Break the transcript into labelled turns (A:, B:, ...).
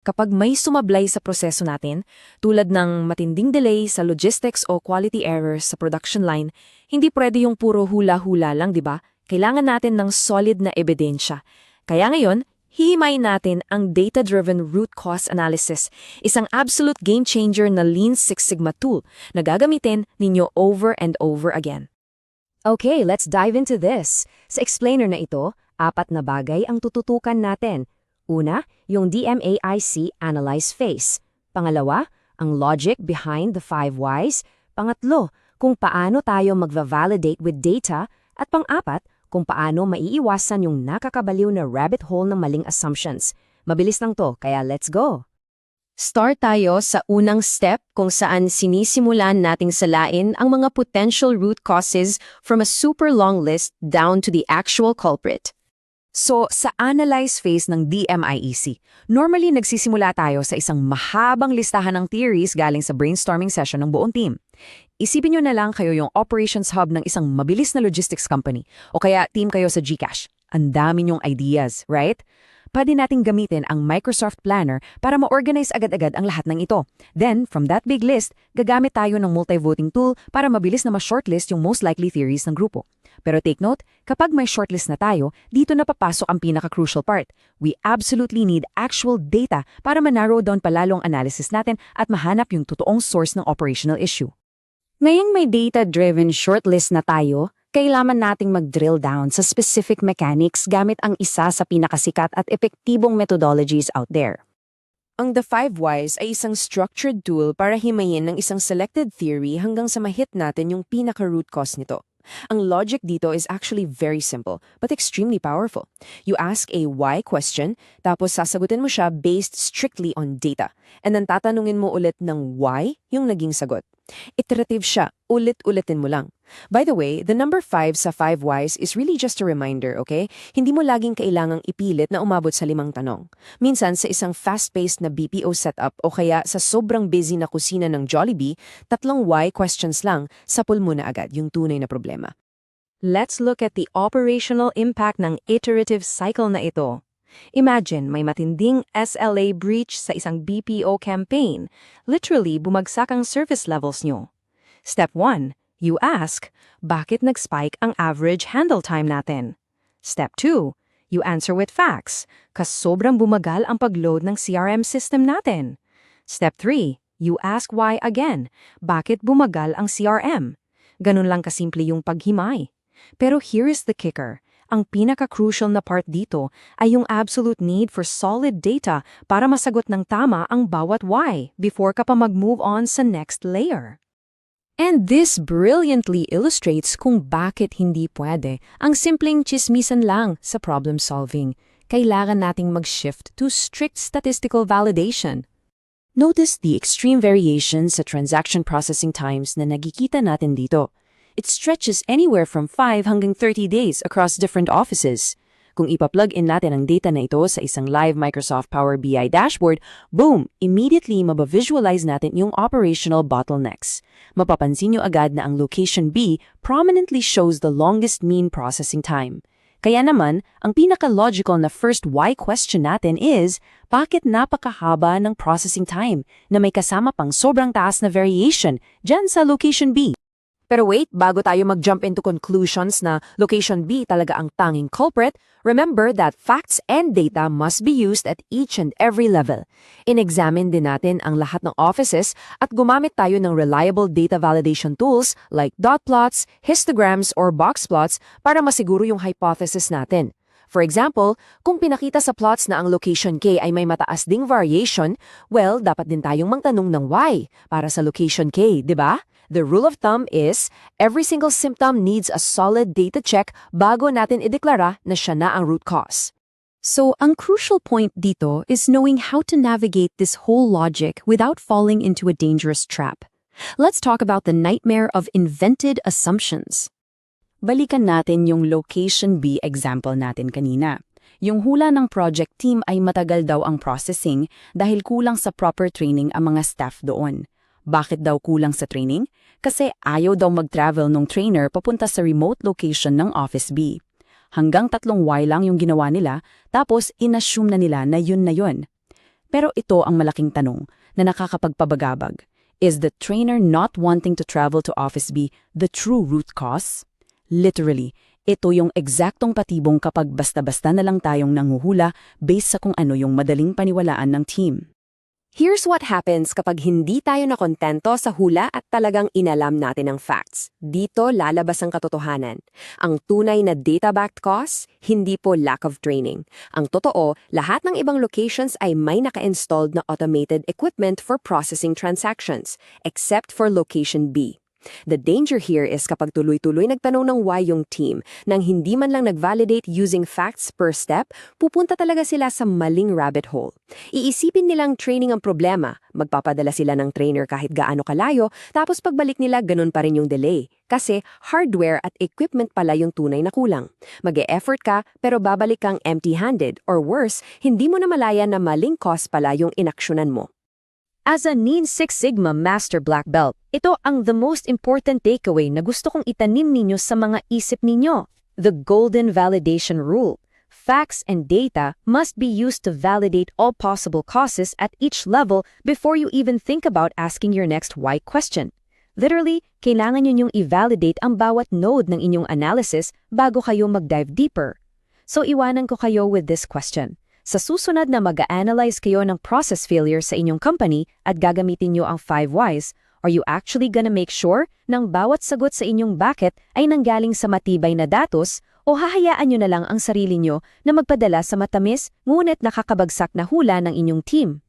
A: Kapag may sumablay sa proseso natin, tulad ng matinding delay sa logistics o quality errors sa production line, hindi pwede yung puro hula-hula lang, di ba? Kailangan natin ng solid na ebidensya. Kaya ngayon, hihimayin natin ang data-driven root cause analysis, isang absolute game changer na Lean Six Sigma tool na gagamitin ninyo over and over again.
B: Okay, let's dive into this. Sa explainer na ito, 4 na bagay ang tututukan natin. Una, yung DMAIC analyze phase. Pangalawa, ang logic behind the 5 whys. Pangatlo, kung paano tayo magva-validate with data. At pang-apat, kung paano maiiwasan yung nakakabaliw na rabbit hole ng maling assumptions. Mabilis lang to, kaya let's go!
C: Start tayo sa unang step kung saan sinisimulan nating salain ang mga potential root causes from a super long list down to the actual culprit.
A: So, sa analyze phase ng DMIEC, normally nagsisimula tayo sa isang mahabang listahan ng theories galing sa brainstorming session ng buong team. Isipin nyo na lang kayo yung operations hub ng isang mabilis na logistics company o kaya team kayo sa GCash. Ang dami nyong ideas, right? Pwede nating gamitin ang Microsoft Planner para ma-organize agad-agad ang lahat ng ito. Then, from that big list, gagamit tayo ng multi-voting tool para mabilis na ma-shortlist yung most likely theories ng grupo. Pero take note, kapag may shortlist na tayo, dito na papasok ang pinaka-crucial part. We absolutely need actual data para ma-narrow down palalong analysis natin at mahanap yung totoong source ng operational issue.
B: Ngayong may data-driven shortlist na tayo, kailangan nating mag-drill down sa specific mechanics gamit ang isa sa pinakasikat at epektibong methodologies out there.
A: Ang The 5 Whys ay isang structured tool para himayin ng isang selected theory hanggang sa ma-hit natin yung pinaka-root cause nito. Ang logic dito is actually very simple but extremely powerful. You ask a why question, tapos sasagutin mo siya based strictly on data. And then tatanungin mo ulit ng why yung naging sagot. Iterative siya, ulit-ulitin mo lang. By the way, the number 5 sa 5 whys is really just a reminder, okay? Hindi mo laging kailangang ipilit na umabot sa 5 tanong. Minsan sa isang fast-paced na BPO setup o kaya sa sobrang busy na kusina ng Jollibee, 3 why questions lang, sapul mo na agad yung tunay na problema.
B: Let's look at the operational impact ng iterative cycle na ito. Imagine may matinding SLA breach sa isang BPO campaign. Literally, bumagsak ang service levels nyo. Step 1. You ask, bakit nag-spike ang average handle time natin? Step 2. You answer with facts, kas sobrang bumagal ang pag-load ng CRM system natin. Step 3. You ask why again, bakit bumagal ang CRM? Ganun lang kasimple yung paghimay. Pero here is the kicker. Ang pinaka-crucial na part dito ay yung absolute need for solid data para masagot ng tama ang bawat why before ka pa mag-move on sa next layer.
C: And this brilliantly illustrates kung bakit hindi pwede ang simpleng chismisan lang sa problem solving. Kailangan nating mag-shift to strict statistical validation. Notice the extreme variations sa transaction processing times na nagkikita natin dito. It stretches anywhere from 5 hanggang 30 days across different offices. Kung ipa-plug in natin ang data na ito sa isang live Microsoft Power BI dashboard, boom! Immediately mabavisualize natin yung operational bottlenecks. Mapapansin nyo agad na ang location B prominently shows the longest mean processing time. Kaya naman, ang pinaka-logical na first why question natin is, bakit napakahaba ng processing time na may kasama pang sobrang taas na variation dyan sa location B?
A: Pero wait, bago tayo mag-jump into conclusions na location B talaga ang tanging culprit, remember that facts and data must be used at each and every level. In-examine din natin ang lahat ng offices at gumamit tayo ng reliable data validation tools like dot plots, histograms, or box plots para masiguro yung hypothesis natin. For example, kung pinakita sa plots na ang location K ay may mataas ding variation, well, dapat din tayong magtanong ng why para sa location K, di ba? The rule of thumb is, every single symptom needs a solid data check bago natin ideklara na siya na ang root cause.
C: So, ang crucial point dito is knowing how to navigate this whole logic without falling into a dangerous trap. Let's talk about the nightmare of invented assumptions. Balikan natin yung location B example natin kanina. Yung hula ng project team ay matagal daw ang processing dahil kulang sa proper training ang mga staff doon. Bakit daw kulang sa training? Kasi ayaw daw mag-travel ng trainer papunta sa remote location ng Office B. Hanggang 3 why lang yung ginawa nila, tapos inassume na nila na yun na yun.
A: Pero ito ang malaking tanong na nakakapagpabagabag. Is the trainer not wanting to travel to Office B the true root cause? Literally, ito yung eksaktong patibong kapag basta-basta na lang tayong nanguhula based sa kung ano yung madaling paniwalaan ng team.
B: Here's what happens kapag hindi tayo nakontento sa hula at talagang inalam natin ang facts. Dito lalabas ang katotohanan. Ang tunay na data-backed cause, hindi po lack of training. Ang totoo, lahat ng ibang locations ay may naka-installed na automated equipment for processing transactions, except for location B. The danger here is kapag tuloy-tuloy nagtanong ng why yung team, nang hindi man lang nag-validate using facts per step, pupunta talaga sila sa maling rabbit hole. Iisipin nilang training ang problema, magpapadala sila ng trainer kahit gaano kalayo, tapos pagbalik nila ganun pa rin yung delay. Kasi hardware at equipment pala yung tunay na kulang. Mag-e-effort ka pero babalik kang empty-handed or worse, hindi mo na malaya na maling cause pala yung inaksyonan mo.
C: As a Lean Six Sigma Master Black Belt, ito ang the most important takeaway na gusto kong itanim ninyo sa mga isip ninyo. The Golden Validation Rule. Facts and data must be used to validate all possible causes at each level before you even think about asking your next why question. Literally, kailangan nyo yung i-validate ang bawat node ng inyong analysis bago kayo mag-dive deeper. So iwanan ko kayo with this question. Sa susunod na mag-a-analyze kayo ng process failure sa inyong company at gagamitin nyo ang 5 whys, are you actually gonna make sure ng bawat sagot sa inyong bakit ay nanggaling sa matibay na datos o hahayaan nyo na lang ang sarili nyo na magpadala sa matamis ngunit nakakabagsak na hula ng inyong team?